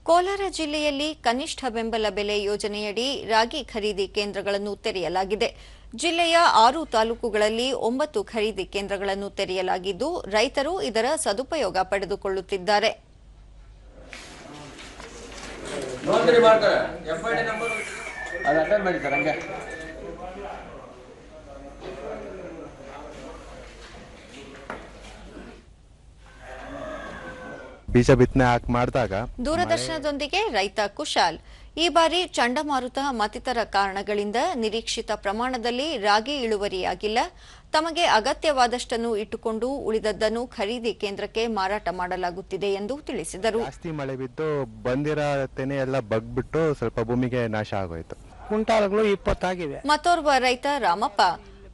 ಕೋಲಾರ ಜಿಲ್ಲೆಯಲ್ಲಿ ಕನಿಷ್ಠ ಬೆಂಬಲ ಬೆಲೆ ಯೋಜನೆಯಡಿ ರಾಗಿ ಖರೀದಿ ಕೇಂದ್ರಗಳನ್ನು ತೆರೆಯಲಾಗಿದೆ. ಜಿಲ್ಲೆಯ 6 ತಾಲೂಕುಗಳಲ್ಲಿ 9 ಖರೀದಿ ಕೇಂದ್ರಗಳನ್ನು ತೆರೆಯಲಾಗಿದ್ದು, ರೈತರು ಇದರ ಸದುಪಯೋಗ ಪಡೆದುಕೊಳ್ಳುತ್ತಿದ್ದಾರೆ. ಬೀಜ ಬಿತ್ತನೆ ಮಾಡಿದಾಗ ದೂರದರ್ಶನದೊಂದಿಗೆ ರೈತ ಕುಶಾಲ್, ಈ ಬಾರಿ ಚಂಡಮಾರುತ ಮತ್ತಿತರ ಕಾರಣಗಳಿಂದ ನಿರೀಕ್ಷಿತ ಪ್ರಮಾಣದಲ್ಲಿ ರಾಗಿ ಇಳುವರಿಯಾಗಿಲ್ಲ. ತಮಗೆ ಅಗತ್ಯವಾದಷ್ಟನ್ನು ಇಟ್ಟುಕೊಂಡು ಉಳಿದದ್ದನ್ನು ಖರೀದಿ ಕೇಂದ್ರಕ್ಕೆ ಮಾರಾಟ ಮಾಡಲಾಗುತ್ತಿದೆ ಎಂದು ತಿಳಿಸಿದರು. ಜಾಸ್ತಿ ಮಳೆ ಬಿದ್ದು ಬಂದಿರೋ ತೆನೆ ಎಲ್ಲ ಬಗ್ಬಿಟ್ಟು ಸ್ವಲ್ಪ ಭೂಮಿಗೆ ನಾಶ ಆಗೋಯ್ತು. ಕ್ವಿಂಟಾಲ್ಗಳು 20 ಆಗಿವೆ. ಮತ್ತೋರ್ವ ರೈತ ರಾಮಪ್ಪ,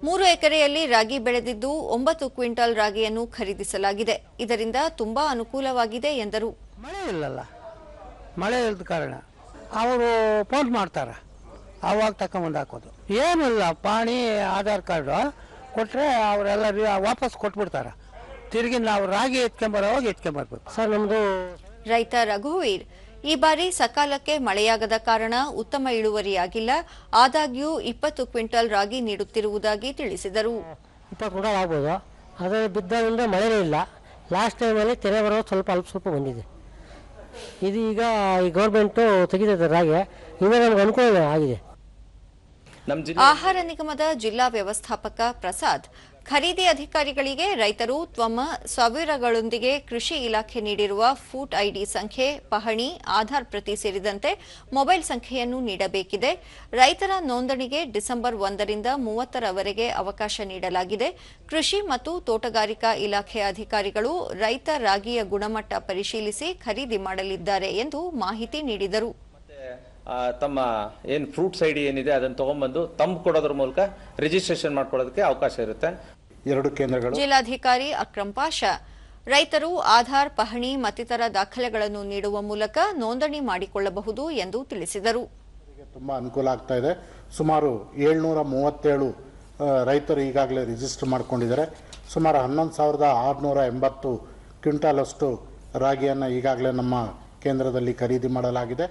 3 ಎಕರೆಯಲ್ಲಿ ರಾಗಿ ಬೆಳೆದಿದ್ದು 9 ಕ್ವಿಂಟಾಲ್ ರಾಗಿಯನ್ನು ಖರೀದಿಸಲಾಗಿದೆ. ಇದರಿಂದ ತುಂಬಾ ಅನುಕೂಲವಾಗಿದೆ ಎಂದರು. ಮಳೆ ಇಲ್ಲಲ್ಲ, ಮಳೆ ಇಲ್ಲದ ಕಾರಣ ಅವರು ಫೋನ್ ಮಾಡ್ತಾರೆ, ಅವಾಗ ತಕೊಂಬಂದು ಹಾಕೋದು. ಏನಿಲ್ಲ, ಪಾಣಿ ಆಧಾರ್ ಕಾರ್ಡು ಕೊಟ್ಟರೆ ಅವರೆಲ್ಲ ವಾಪಸ್ ಕೊಟ್ಬಿಡ್ತಾರೆ. ತಿರುಗಿ ನಾವು ರಾಗಿ ಎತ್ಕೊಂಬರೋವಾಗ ಎತ್ಕೊಂಬರ್ಬೇಕು. ಸರ್, ನಮ್ಮದು ರೈತ ರಘುವೀರ್, ಈ ಬಾರಿ ಸಕಾಲಕ್ಕೆ ಮಳೆಯಾಗದ ಕಾರಣ ಉತ್ತಮ ಇಳುವರಿಯಾಗಿಲ್ಲ. ಆದಾಗ್ಯೂ 20 ಕ್ವಿಂಟಾಲ್ ರಾಗಿ ನೀಡುತ್ತಿರುವುದಾಗಿ ತಿಳಿಸಿದರು. 20 ಕ್ವಿಂಟಾಲ್ ಆಗ್ಬೋದು, ಆದರೆ ಬಿದ್ದಾಗಿಂದ ಮಳೆನೇ ಇಲ್ಲ. ಲಾಸ್ಟ್ ಟೈಮಲ್ಲಿ ತೆರೆ ಬರೋದು ಸ್ವಲ್ಪ ಬಂದಿದೆ. ಇದು ಈಗ ಈ ಗೌರ್ಮೆಂಟು ತೆಗೆದಿದೆ ರಾಗಿ, ಈಗ ನಮ್ಗೆ ಅನುಕೂಲ ಆಗಿದೆ. ಆಹಾರ ನಿಗಮದ ಜಿಲ್ಲಾ ವ್ಯವಸ್ಥಾಪಕ ಪ್ರಸಾದ್, ಖರೀದಿ ಅಧಿಕಾರಿಗಳಿಗೆ ರೈತರು ತಮ್ಮ ಸವಿವರಗಳೊಂದಿಗೆ ಕೃಷಿ ಇಲಾಖೆ ನೀಡಿರುವ ಫೂಟ್ ಐಡಿ ಸಂಖ್ಯೆ, ಪಹಣಿ, ಆಧಾರ್ ಪ್ರತಿ ಸೇರಿದಂತೆ ಮೊಬೈಲ್ ಸಂಖ್ಯೆಯನ್ನು ನೀಡಬೇಕಿದೆ. ರೈತರ ನೋಂದಣಿಗೆ ಡಿಸೆಂಬರ್ 1ರಿಂದ 30ರವರೆಗೆ ಅವಕಾಶ ನೀಡಲಾಗಿದೆ. ಕೃಷಿ ಮತ್ತು ತೋಟಗಾರಿಕಾ ಇಲಾಖೆ ಅಧಿಕಾರಿಗಳು ರೈತ ರಾಗಿಯ ಗುಣಮಟ್ಟ ಪರಿಶೀಲಿಸಿ ಖರೀದಿ ಮಾಡಲಿದ್ದಾರೆ ಎಂದು ಮಾಹಿತಿ ನೀಡಿದರು. ತಮ್ಮ ಏನು ಫ್ರೂಟ್ಸ್ ಐಡಿ ಏನಿದೆ ಅದನ್ನು ತಗೊಂಡ್ಬಂದು ತಂಬ್ ಕೊಡೋದ್ರ ಮೂಲಕ ರಿಜಿಸ್ಟ್ರೇಷನ್ ಮಾಡ್ಕೊಳ್ಳೋದಕ್ಕೆ ಅವಕಾಶ ಇರುತ್ತೆ. 2 ಕೇಂದ್ರಗಳು. ಜಿಲ್ಲಾಧಿಕಾರಿ ಅಕ್ರಮ್ ಪಾಷಾ, ರೈತರು ಆಧಾರ್, ಪಹಣಿ ಮತ್ತಿತರ ದಾಖಲೆಗಳನ್ನು ನೀಡುವ ಮೂಲಕ ನೋಂದಣಿ ಮಾಡಿಕೊಳ್ಳಬಹುದು ಎಂದು ತಿಳಿಸಿದರು. ತುಂಬಾ ಅನುಕೂಲ ಆಗ್ತಾ ಇದೆ. ಸುಮಾರು 737 ರೈತರು ಈಗಾಗಲೇ ರಿಜಿಸ್ಟರ್ ಮಾಡ್ಕೊಂಡಿದ್ದಾರೆ. ಸುಮಾರು 11,680 ಕ್ವಿಂಟಾಲ್ ಅಷ್ಟು ರಾಗಿಯನ್ನು ಈಗಾಗಲೇ ನಮ್ಮ ಕೇಂದ್ರದಲ್ಲಿ ಖರೀದಿ ಮಾಡಲಾಗಿದೆ.